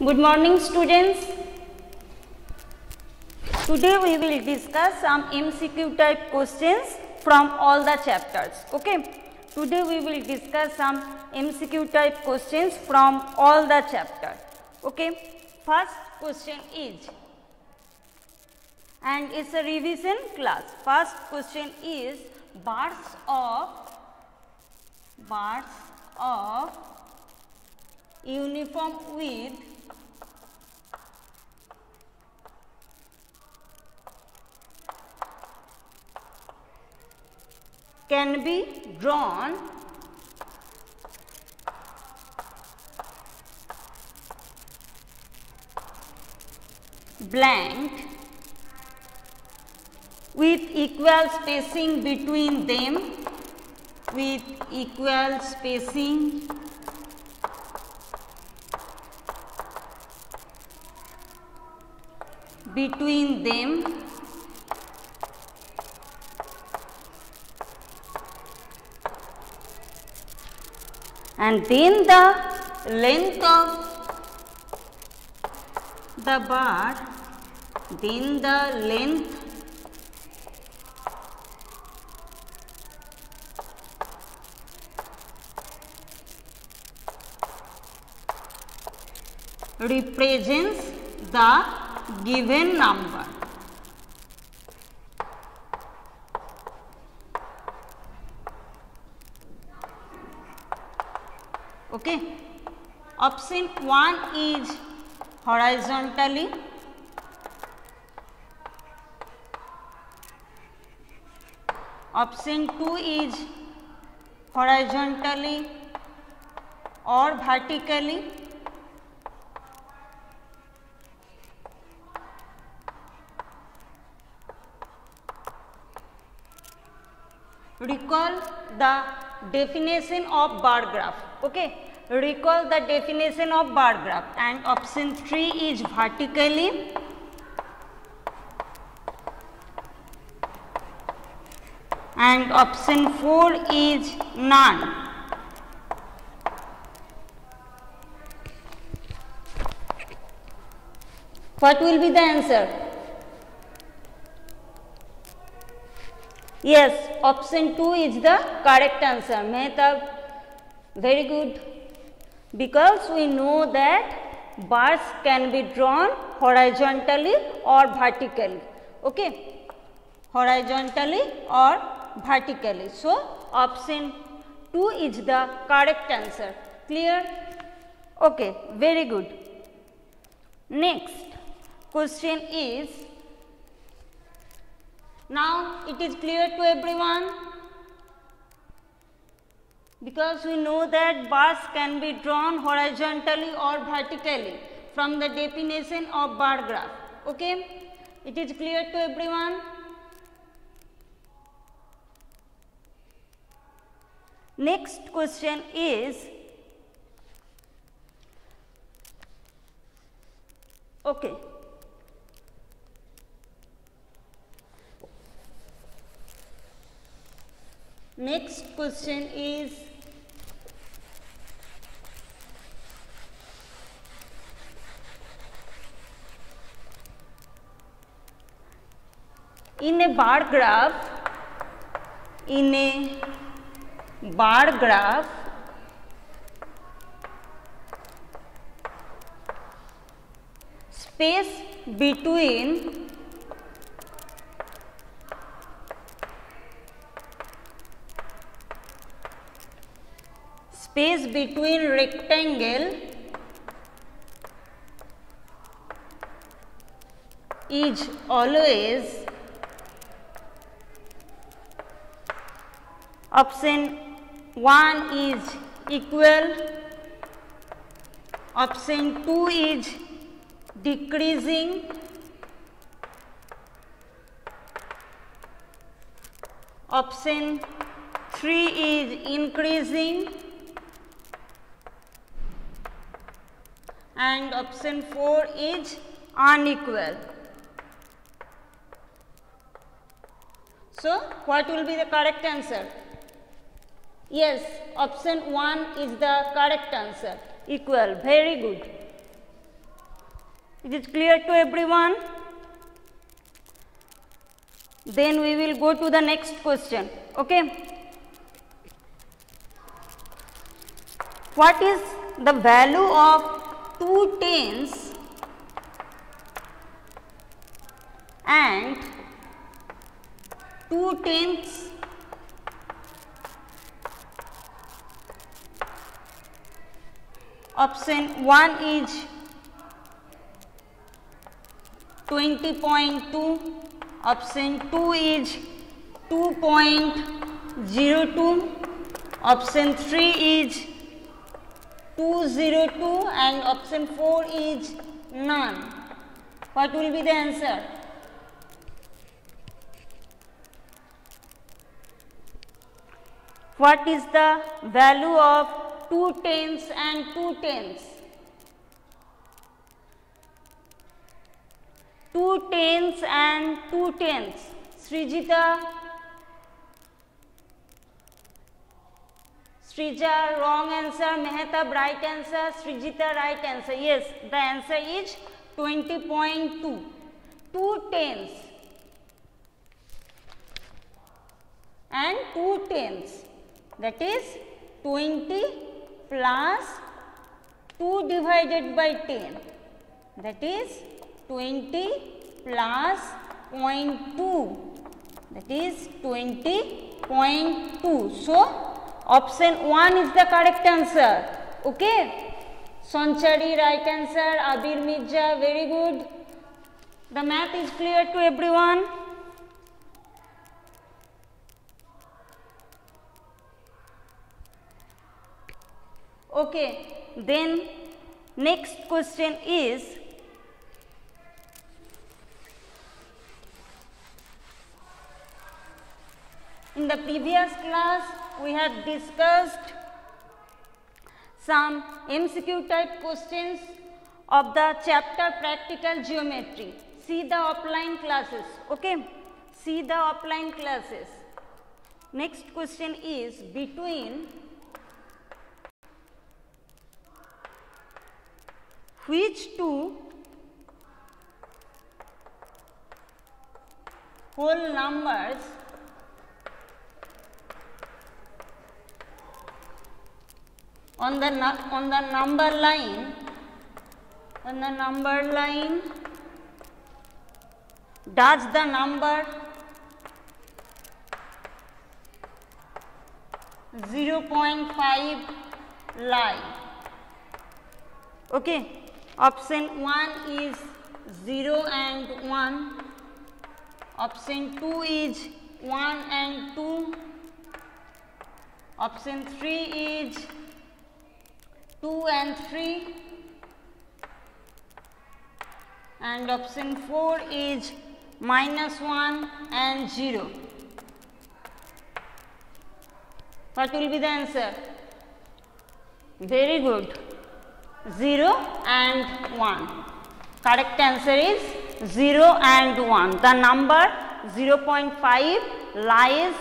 Good morning students. Today we will discuss some MCQ type questions from all the chapters. Okay. Today we will discuss some MCQ type questions from all the chapters. Okay. First question is, and it's a revision class. First question is birds of uniform width can be drawn blank with equal spacing between them, with equal spacing between them, and then the length of the bird, then the length represents the given number. Okay. Option 1 is horizontally, option 2 is horizontally or vertically, recall the definition of bar graph. Okay. Recall the definition of bar graph, and option 3 is vertically, and option 4 is none. What will be the answer? Yes, option 2 is the correct answer. Mehtab, very good. Because we know that bars can be drawn horizontally or vertically. Okay, horizontally or vertically. So, option 2 is the correct answer. Clear? Okay, very good. Next question is, now it is clear to everyone, because we know that bars can be drawn horizontally or vertically from the definition of bar graph. Okay, it is clear to everyone. Next question is, okay, next question is, in a bar graph, space between rectangle is always option 1 is equal, option 2 is decreasing, option 3 is increasing, and option 4 is unequal. So, what will be the correct answer? Yes, option 1 is the correct answer. Equal. Very good. Is it clear to everyone? Then we will go to the next question. Okay. What is the value of 2 tens and 2 tenths option 1 is 20.2, option 2 is 2.02, option 3 is 202 and option 4 is none. What will be the answer? What is the value of 2 tenths and 2 tenths? 2 tenths and 2 tenths. Srijita? Srija, wrong answer. Mehtab, right answer. Srijita, right answer. Yes, the answer is 20.2. 2 tenths and 2 tenths. That is 20 plus 2 divided by 10. That is 20 plus 0.2. That is 20.2. So, option 1 is the correct answer. Okay. Sanchari, right answer. Abir Mirza, very good. The math is clear to everyone. Okay. Then next question is, in the previous class we have discussed some MCQ type questions of the chapter practical geometry. See the offline classes. Okay, see the offline classes. Next question is, between which two whole numbers on the number line, does the number 0.5 lie? Okay, option 1 is 0 and 1, option 2 is 1 and 2, option 3 is 2 and 3, and option 4 is -1 and 0. What will be the answer? Very good. 0 and 1. Correct answer is 0 and 1. The number 0.5 lies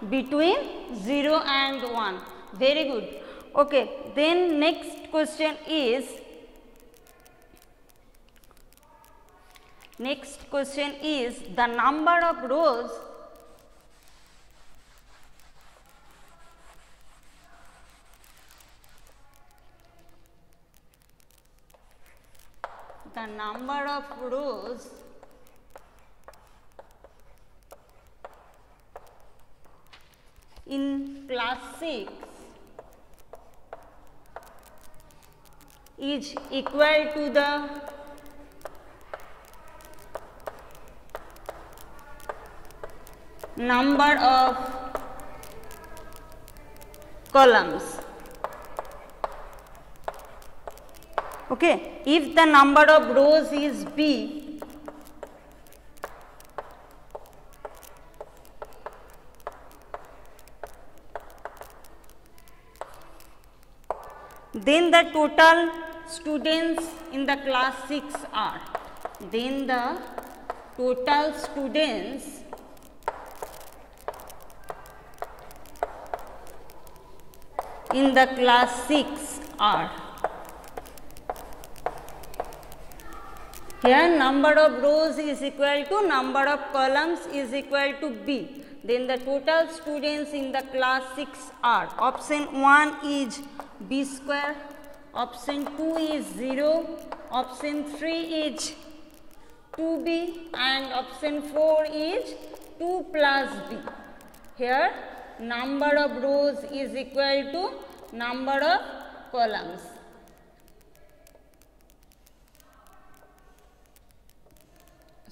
between 0 and 1. Very good. Okay, then next question is, the number of rows in class 6 is equal to the number of columns. Okay, if the number of rows is B, then the total students in the class 6 are, then the total students in the class 6 are Here number of rows is equal to number of columns is equal to B. Then the total students in the class 6 are option 1 is B square, option 2 is 0, option 3 is 2B and option 4 is 2 plus B. Here number of rows is equal to number of columns.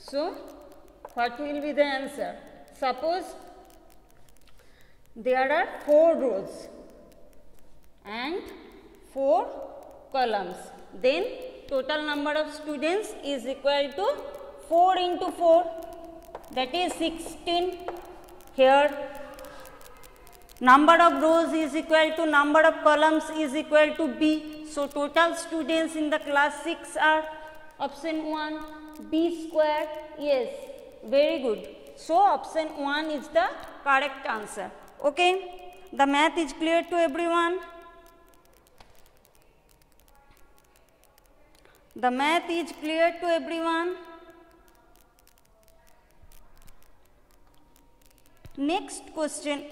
So, what will be the answer? Suppose there are 4 rows and 4 columns. Then total number of students is equal to 4 into 4, that is 16. Here number of rows is equal to number of columns is equal to B. So, total students in the class 6 are option 1 B square. Yes, very good. So, option 1 is the correct answer. Okay, the math is clear to everyone. The math is clear to everyone. Next question.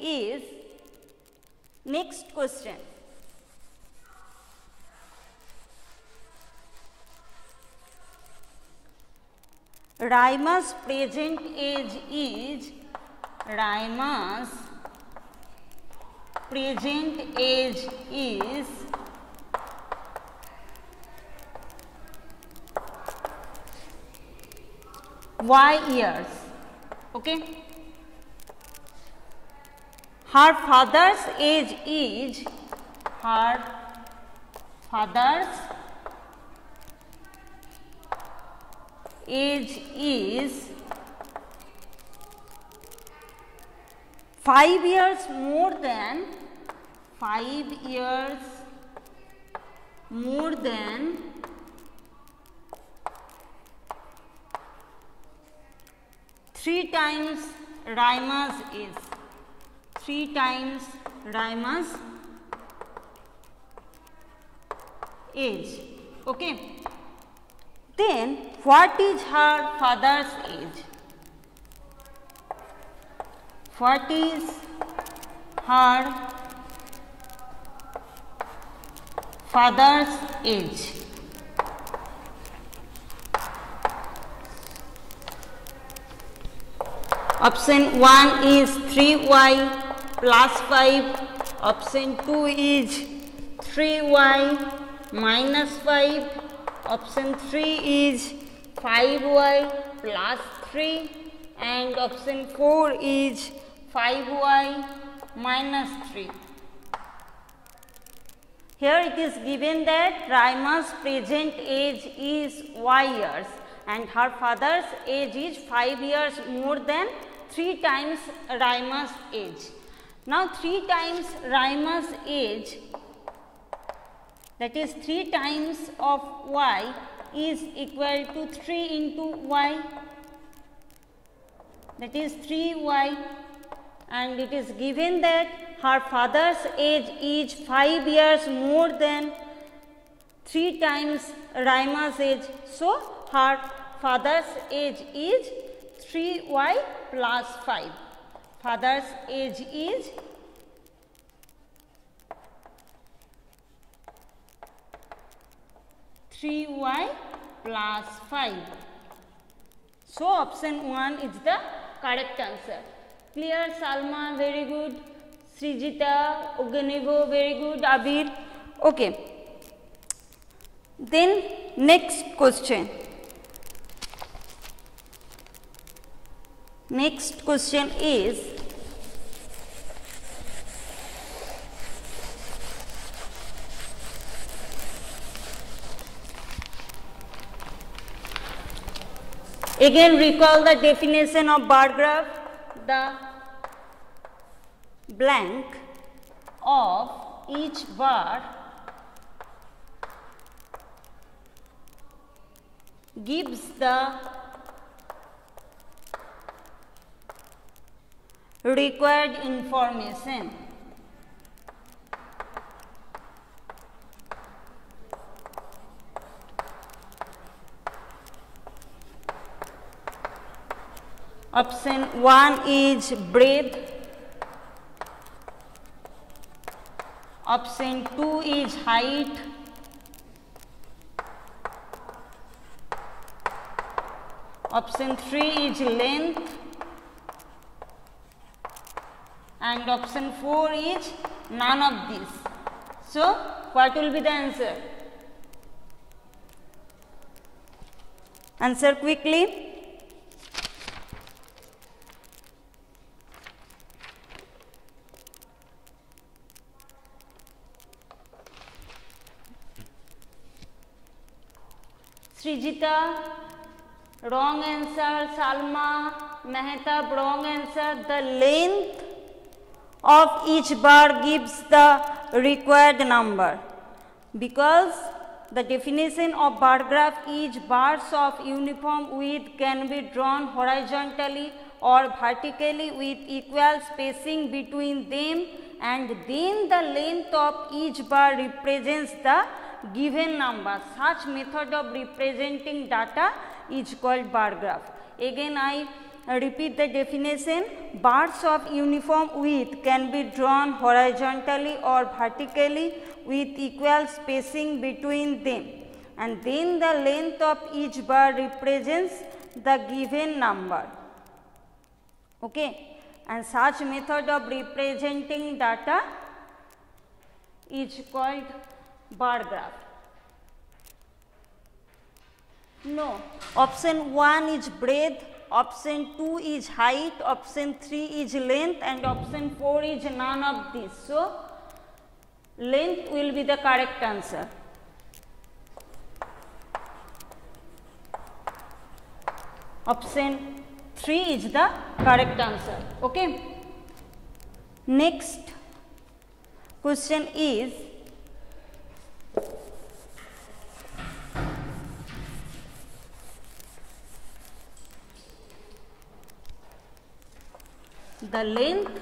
Raima's present age is Y years. Okay. Her father's age is 5 years more than 3 times Raima's age. 3 times Raima's age. Okay. Then what is her father's age? What is her father's age? Option 1 is 3y plus 5, option 2 is 3y minus 5, option 3 is 5y plus 3 and option 4 is 5y minus 3. Here it is given that Raima's present age is Y years and her father's age is 5 years more than 3 times Raima's age. Now 3 times Raima's age, that is 3 times of y is equal to 3 into y, that is 3y, and it is given that her father's age is 5 years more than 3 times Raima's age. So, her father's age is 3y plus 5. Father's age is 3y plus 5. So, option 1 is the correct answer. Clear, Salma? Very good. Srijita, Oganevo, very good. Abir, okay. Then next question. Next question is, again recall the definition of bar graph. The blank of each bar gives the required information. Option 1 is breadth. Option 2 is height. Option 3 is length. And option 4 is none of these. So, what will be the answer? Answer quickly. Srijita, wrong answer. Salma, Mehtab, wrong answer. The length of each bar gives the required number, because the definition of bar graph is bars of uniform width can be drawn horizontally or vertically with equal spacing between them, and then the length of each bar represents the given number. Such method of representing data is called bar graph. Again I repeat the definition. Bars of uniform width can be drawn horizontally or vertically with equal spacing between them, and then the length of each bar represents the given number. Okay, and such method of representing data is called bar graph. No, option 1 is breadth, option 2 is height, option 3 is length, and option 4 is none of these. So, length will be the correct answer. Option 3 is the correct answer. Okay. Next question is, the length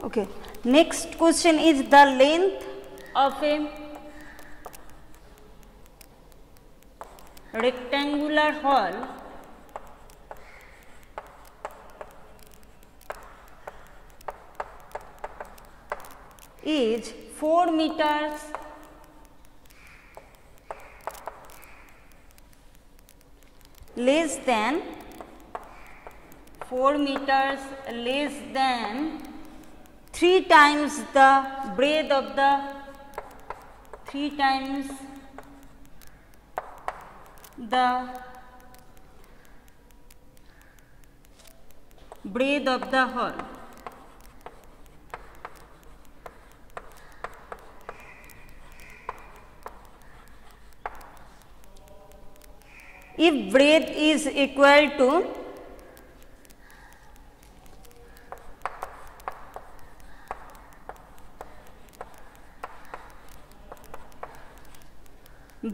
okay. Next question is the length of a rectangular hall is 4 meters less than 3 times the breadth of the 3 times the breadth of the hall. If breadth is equal to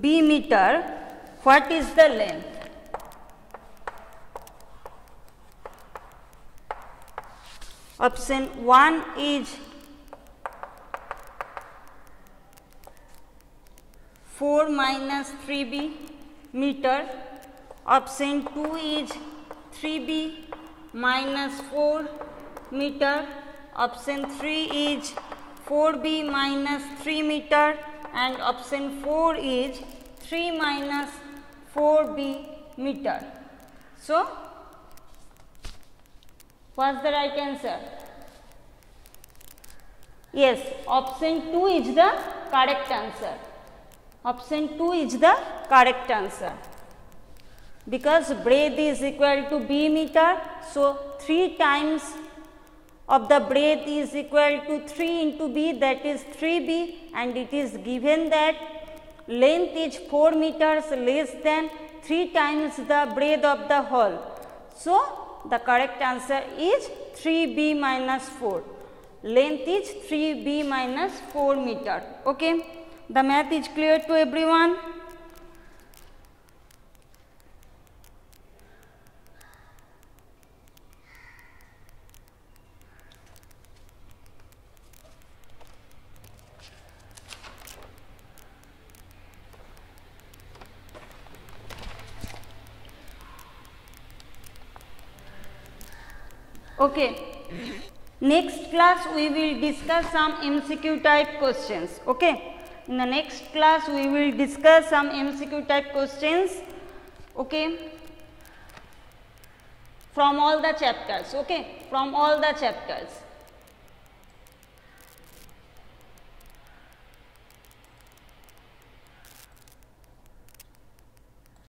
b meter, what is the length? Option 1 is 4 minus 3b meter. Option 2 is 3b minus 4 meter. Option 3 is 4b minus 3 meter, and option 4 is 3 minus 4b meter. So, what's the right answer? Yes, option 2 is the correct answer. Option 2 is the correct answer, because breadth is equal to b meter. So, 3 times of the breadth is equal to 3 into b, that is 3b, and it is given that length is 4 meters less than 3 times the breadth of the hall. So, the correct answer is 3b minus 4. Length is 3b minus 4 meter. Okay. The math is clear to everyone? Okay. Next class we will discuss some MCQ type questions. Okay. In the next class we will discuss some MCQ type questions. Okay. From all the chapters. Okay. From all the chapters.